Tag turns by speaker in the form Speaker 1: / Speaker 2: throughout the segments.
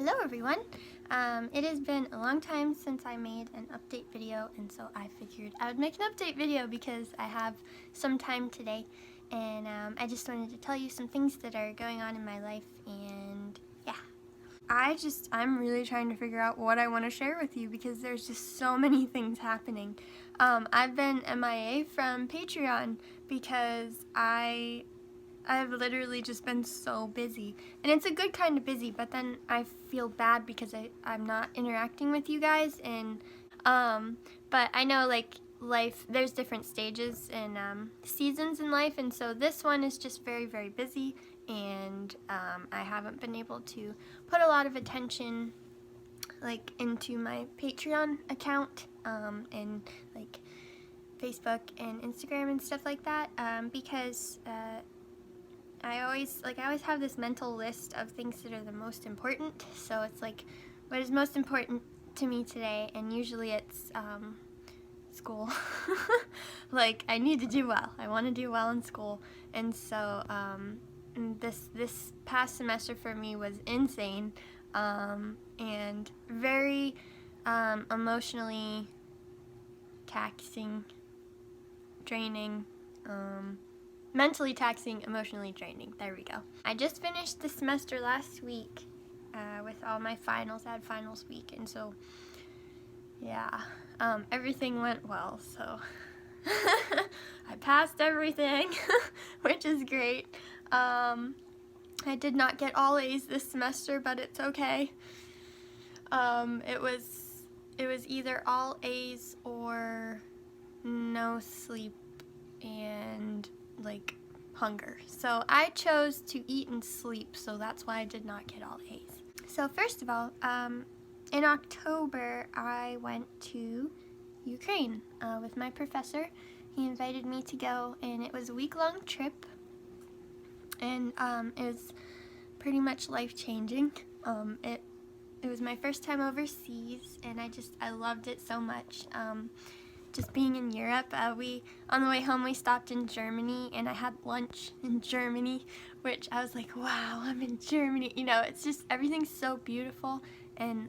Speaker 1: Hello everyone! It has been a long time since I made an update video, and so I figured I would make an update video because I have some time today, and I just wanted to tell you some things that are going on in my life, and yeah. I'm really trying to figure out what I want to share with you because there's just so many things happening. I've been MIA from Patreon because I've literally just been so busy, and it's a good kind of busy, but then I feel bad because I'm not interacting with you guys, and but I know like life, there's different stages and seasons in life, and so this one is just very, very busy, and I haven't been able to put a lot of attention like into my Patreon account and like Facebook and Instagram and stuff like that because I always have this mental list of things that are the most important. So it's like, what is most important to me today? And usually it's school. Like, I need to do well. I want to do well in school. And so this past semester for me was insane and very emotionally taxing, draining. Mentally taxing, emotionally draining. There we go. I just finished the semester last week with all my finals. I had finals week, and so yeah, everything went well. So I passed everything, which is great. I did not get all A's this semester, but it's okay. It was either all A's or no sleep and like hunger. So I chose to eat and sleep, so that's why I did not get all A's. So first of all, in October I went to Ukraine with my professor. He invited me to go, and it was a week-long trip, and it was pretty much life-changing. It was my first time overseas, and I loved it so much. Just being in Europe, on the way home we stopped in Germany, and I had lunch in Germany, which I was like, wow, I'm in Germany. You know, it's just, everything's so beautiful and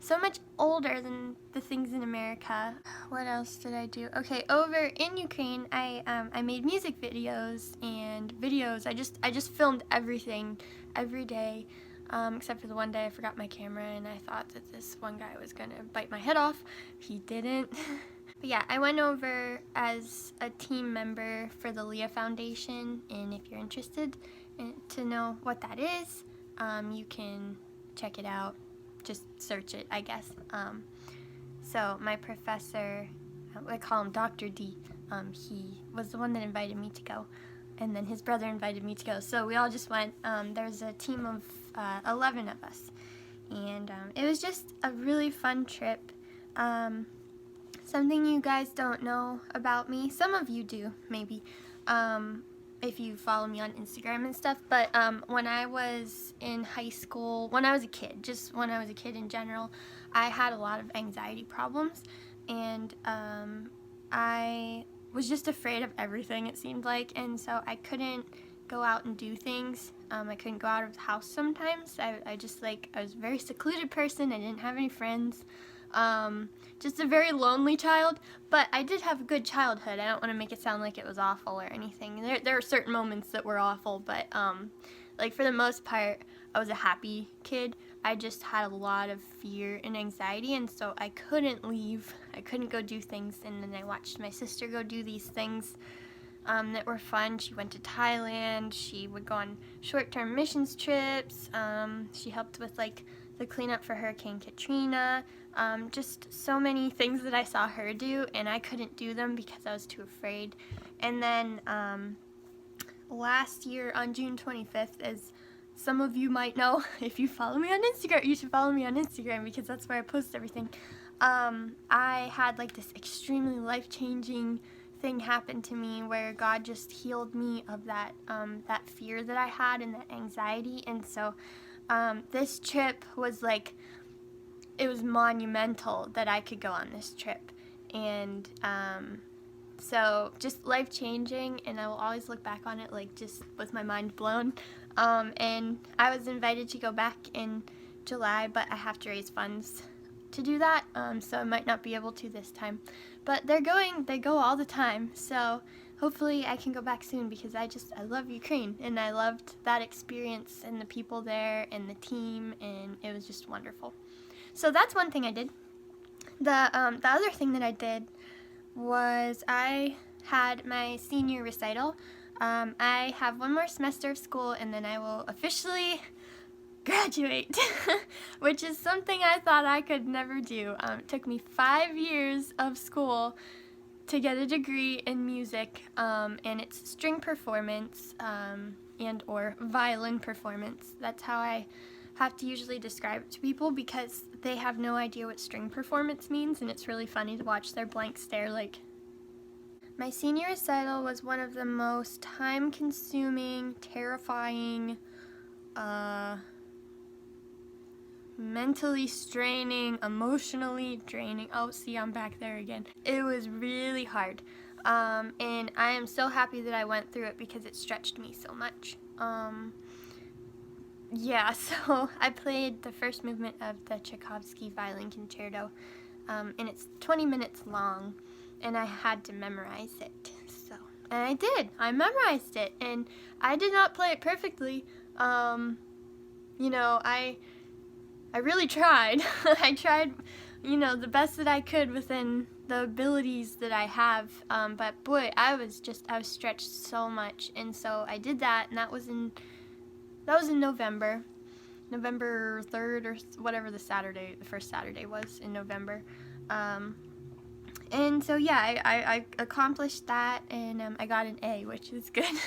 Speaker 1: so much older than the things in America. What else did I do? Okay, over in Ukraine, I made music videos and videos. I just filmed everything every day. Except for the one day I forgot my camera, and I thought that this one guy was gonna bite my head off. He didn't. But yeah, I went over as a team member for the Leah Foundation, and if you're interested to know what that is, you can check it out. Just search it, I guess. So my professor, I call him Dr. D, he was the one that invited me to go, and then his brother invited me to go. So we all just went. There's a team of 11 of us, and it was just a really fun trip. Something you guys don't know about me, some of you do maybe, if you follow me on Instagram and stuff, but when I was in high school, when I was a kid, just when I was a kid in general, I had a lot of anxiety problems, and I was just afraid of everything, it seemed like, and so I couldn't go out and do things. I couldn't go out of the house sometimes. I was a very secluded person. I didn't have any friends. Just a very lonely child, but I did have a good childhood. I don't want to make it sound like it was awful or anything. There are certain moments that were awful, but like for the most part, I was a happy kid. I just had a lot of fear and anxiety, and so I couldn't leave. I couldn't go do things, and then I watched my sister go do these things that were fun. She went to Thailand. She would go on short-term missions trips. She helped with like the cleanup for Hurricane Katrina. Just so many things that I saw her do, and I couldn't do them because I was too afraid. And then last year on June 25th, as some of you might know, if you follow me on Instagram, you should follow me on Instagram because that's where I post everything. I had like this extremely life-changing thing happen to me where God just healed me of that that fear that I had and that anxiety. And so this trip was like, it was monumental that I could go on this trip, and so just life-changing, and I will always look back on it like just with my mind blown. And I was invited to go back and July, but I have to raise funds to do that, so I might not be able to this time. But they go all the time, so hopefully I can go back soon, because I love Ukraine, and I loved that experience and the people there and the team, and it was just wonderful. So that's one thing I did. The other thing that I did was I had my senior recital. I have one more semester of school, and then I will officially graduate, which is something I thought I could never do. It took me 5 years of school to get a degree in music, and it's string performance and or violin performance. That's how I have to usually describe it to people, because they have no idea what string performance means, and it's really funny to watch their blank stare. Like, my senior recital was one of the most time-consuming, terrifying, mentally straining, emotionally draining. Oh, see, I'm back there again. It was really hard, and I am so happy that I went through it, because it stretched me so much. Yeah, so I played the first movement of the Tchaikovsky Violin Concerto, and it's 20 minutes long, and I had to memorize it. And I did. I memorized it, and I did not play it perfectly. You know, I really tried. I tried, you know, the best that I could within the abilities that I have, but boy, I was stretched so much, and so I did that, and that was in November 3rd, or whatever the first Saturday was in November. And so yeah, I accomplished that, and I got an A, which is good.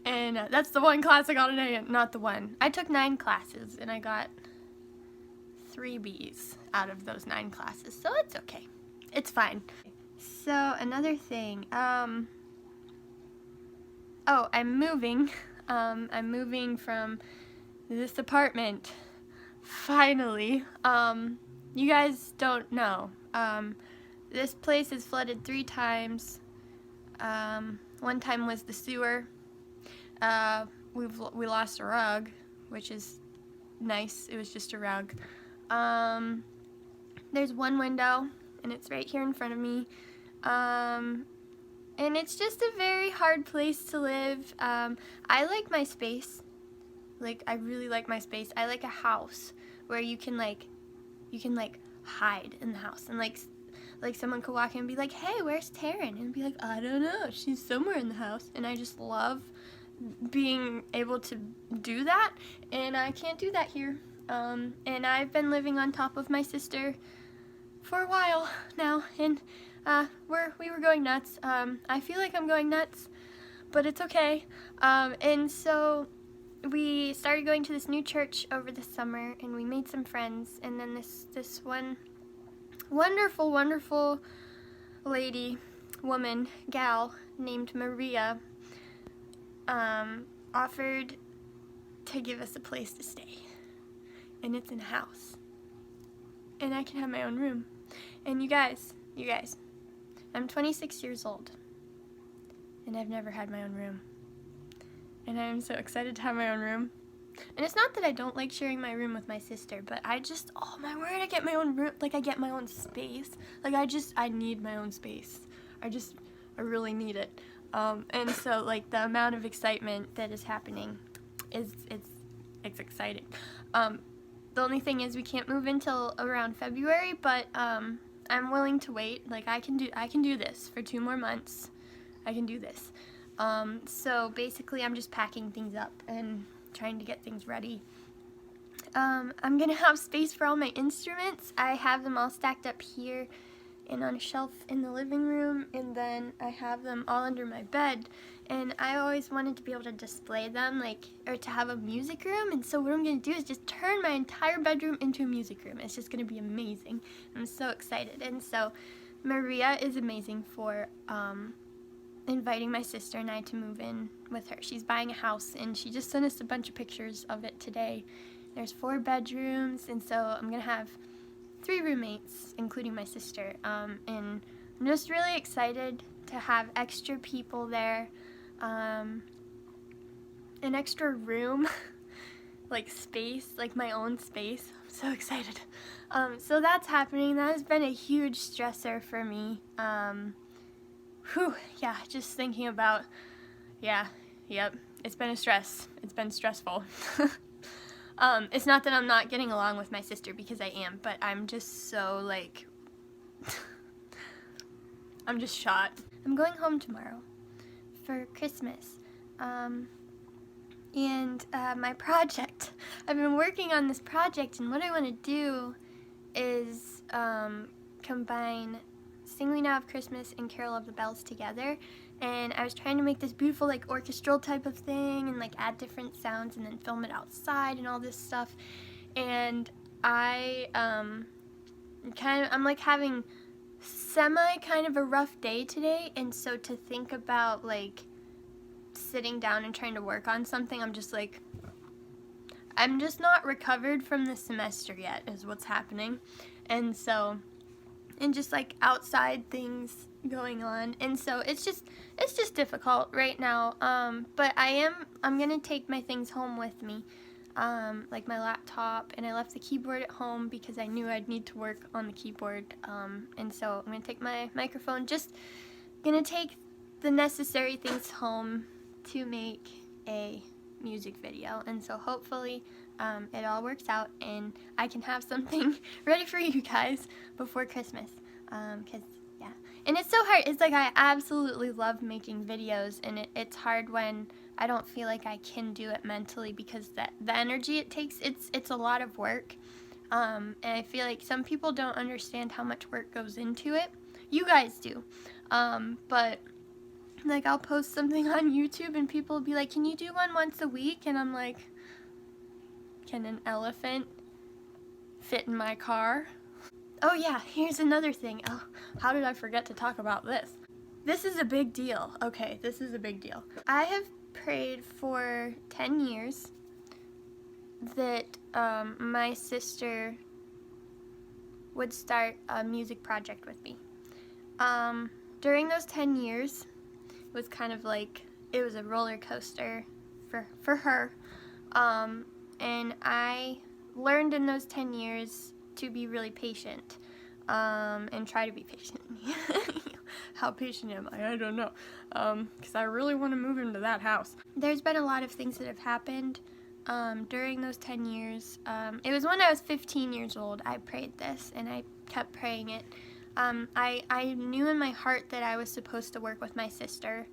Speaker 1: And that's the one class I got an A in, not the one. I took 9 classes, and I got 3 B's out of those 9 classes, so it's okay. It's fine. So another thing, oh, I'm moving. I'm moving from this apartment, finally. You guys don't know. This place is flooded 3 times. One time was the sewer. We lost a rug, which is nice. It was just a rug. There's one window, and it's right here in front of me. And it's just a very hard place to live. I like my space. Like, I really like my space. I like a house where you can hide in the house, and like someone could walk in and be like, "Hey, where's Taryn?" And be like, "I don't know, she's somewhere in the house." And I just love being able to do that, and I can't do that here. And I've been living on top of my sister for a while now, and we were going nuts. I feel like I'm going nuts, but it's okay. And so we started going to this new church over the summer, and we made some friends, and then this one wonderful gal named Maria offered to give us a place to stay, and it's in a house, and I can have my own room. And you guys, I'm 26 years old, and I've never had my own room, and I am so excited to have my own room. And it's not that I don't like sharing my room with my sister, but oh my word, I get my own room, like I get my own space. Like I need my own space. I really need it. And so like the amount of excitement that is happening it's exciting. The only thing is we can't move until around February, but I'm willing to wait. Like I can do this for 2 more months. I can do this. So basically I'm just packing things up and trying to get things ready. I'm gonna have space for all my instruments. I have them all stacked up here and on a shelf in the living room, and then I have them all under my bed, and I always wanted to be able to display them, or to have a music room. And so what I'm gonna do is just turn my entire bedroom into a music room. It's just gonna be amazing. I'm so excited. And so Maria is amazing for inviting my sister and I to move in with her. She's buying a house, and she just sent us a bunch of pictures of it today. There's 4 bedrooms, and so I'm gonna have 3 roommates, including my sister, and I'm just really excited to have extra people there, an extra room like space, like my own space. I'm so excited. So that's happening. That has been a huge stressor for me. Yeah, just thinking about, yep, it's been a stress. It's been stressful. It's not that I'm not getting along with my sister, because I am, but I'm just so, like, I'm just shot. I'm going home tomorrow for Christmas. And my project. I've been working on this project, and what I want to do is combine Sing We Now Have Christmas and Carol of the Bells together. And I was trying to make this beautiful, like, orchestral type of thing, and like add different sounds and then film it outside and all this stuff. And I'm like having semi kind of a rough day today, and so to think about like sitting down and trying to work on something, I'm just like, I'm just not recovered from the semester yet is what's happening. And so, and just like outside things going on, and so it's just difficult right now. But I'm gonna take my things home with me, like my laptop, and I left the keyboard at home because I knew I'd need to work on the keyboard, and so I'm gonna take my microphone, just gonna take the necessary things home to make a music video. And so hopefully it all works out and I can have something ready for you guys before Christmas, because yeah, and it's so hard. It's like I absolutely love making videos, and it's hard when I don't feel like I can do it mentally, because the energy it takes, it's a lot of work, and I feel like some people don't understand how much work goes into it. You guys do, but like I'll post something on YouTube and people will be like, can you do one once a week? And I'm like, can an elephant fit in my car? Oh yeah, here's another thing. Oh, how did I forget to talk about this? This is a big deal. Okay, this is a big deal. I have prayed for 10 years that my sister would start a music project with me. During those 10 years, it was kind of like, it was a roller coaster for her. And I learned in those 10 years to be really patient, and try to be patient. How patient am I? I don't know, because I really want to move into that house. There's been a lot of things that have happened during those 10 years. It was when I was 15 years old I prayed this, and I kept praying it. I knew in my heart that I was supposed to work with my sister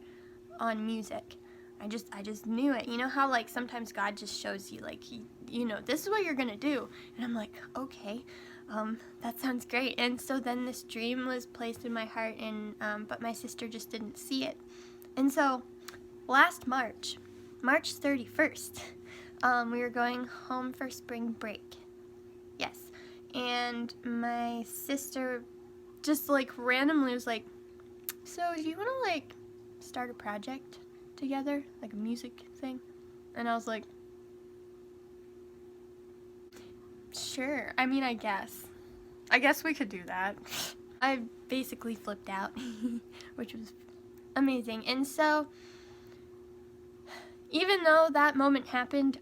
Speaker 1: on music. I just knew it. You know how like sometimes God just shows you, like, you know, this is what you're gonna do, and I'm like, okay, that sounds great. And so then this dream was placed in my heart, and but my sister just didn't see it. And so last March 31st, we were going home for spring break. Yes, and my sister just like randomly was like, so do you want to like start a project together, like a music thing? And I was like, sure. I mean, I guess we could do that. I basically flipped out, which was amazing. And so even though that moment happened,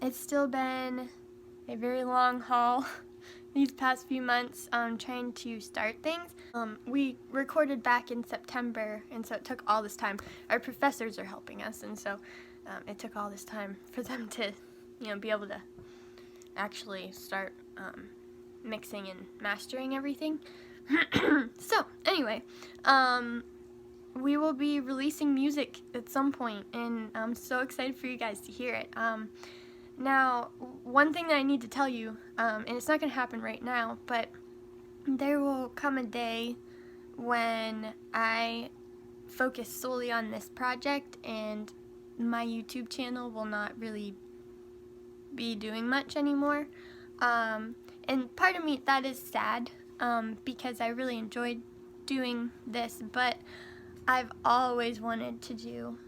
Speaker 1: it's still been a very long haul these past few months, trying to start things. We recorded back in September, and so it took all this time. Our professors are helping us, and so it took all this time for them to, you know, be able to actually start mixing and mastering everything. So anyway, we will be releasing music at some point, and I'm so excited for you guys to hear it. Now, one thing that I need to tell you, and it's not going to happen right now, but there will come a day when I focus solely on this project and my YouTube channel will not really be doing much anymore. And part of me, that is sad, because I really enjoyed doing this, but I've always wanted to do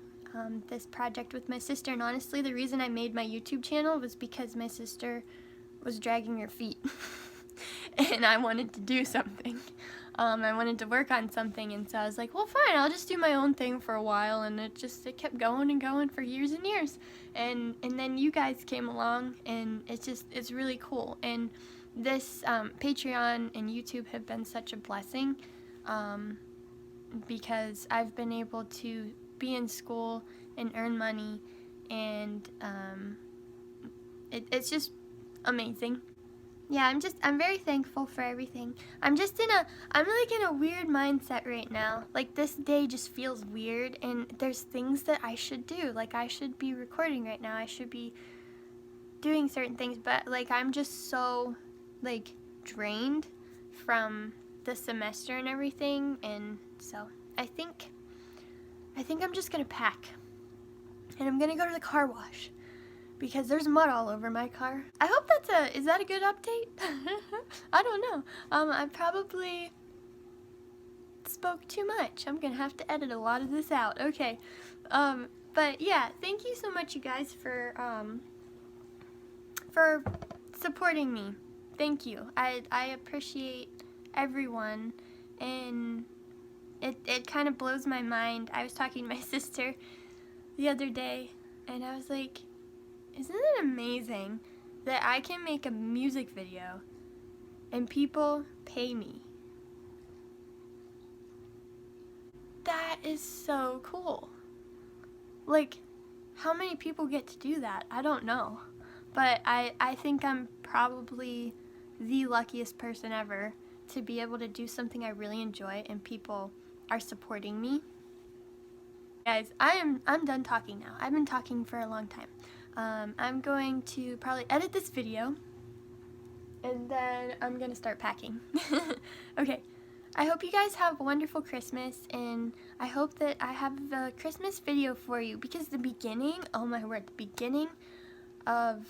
Speaker 1: this project with my sister, and honestly the reason I made my YouTube channel was because my sister was dragging her feet and I wanted to do something. I wanted to work on something, and so I was like, well, fine, I'll just do my own thing for a while, and it kept going and going for years and years, and then you guys came along, and it's really cool. And this Patreon and YouTube have been such a blessing, because I've been able to be in school and earn money, and it's just amazing. Yeah, I'm very thankful for everything. I'm like in a weird mindset right now. Like, this day just feels weird, and there's things that I should do. Like, I should be recording right now. I should be doing certain things, but like, I'm just so like drained from the semester and everything, and so I think I'm just gonna pack, and I'm gonna go to the car wash, because there's mud all over my car. I hope is that a good update? I don't know. I probably spoke too much. I'm gonna have to edit a lot of this out. Okay. But yeah, thank you so much, you guys, for supporting me. Thank you. I appreciate everyone, and it kind of blows my mind. I was talking to my sister the other day, and I was like, isn't it amazing that I can make a music video and people pay me? That is so cool. Like, how many people get to do that? I don't know. But I think I'm probably the luckiest person ever to be able to do something I really enjoy and people are supporting me. Guys, I'm done talking now. I've been talking for a long time. I'm going to probably edit this video, and then I'm gonna start packing. Okay, I hope you guys have a wonderful Christmas, and I hope that I have a Christmas video for you, because the beginning, oh my word, the beginning of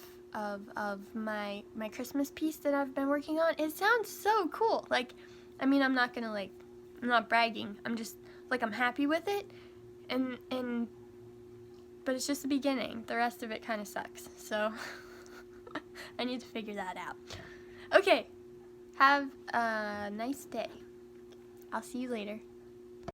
Speaker 1: my Christmas piece that I've been working on, it sounds so cool. Like, I mean, I'm not bragging. I'm just like, I'm happy with it, but it's just the beginning. The rest of it kind of sucks, so I need to figure that out. Okay, have a nice day. I'll see you later.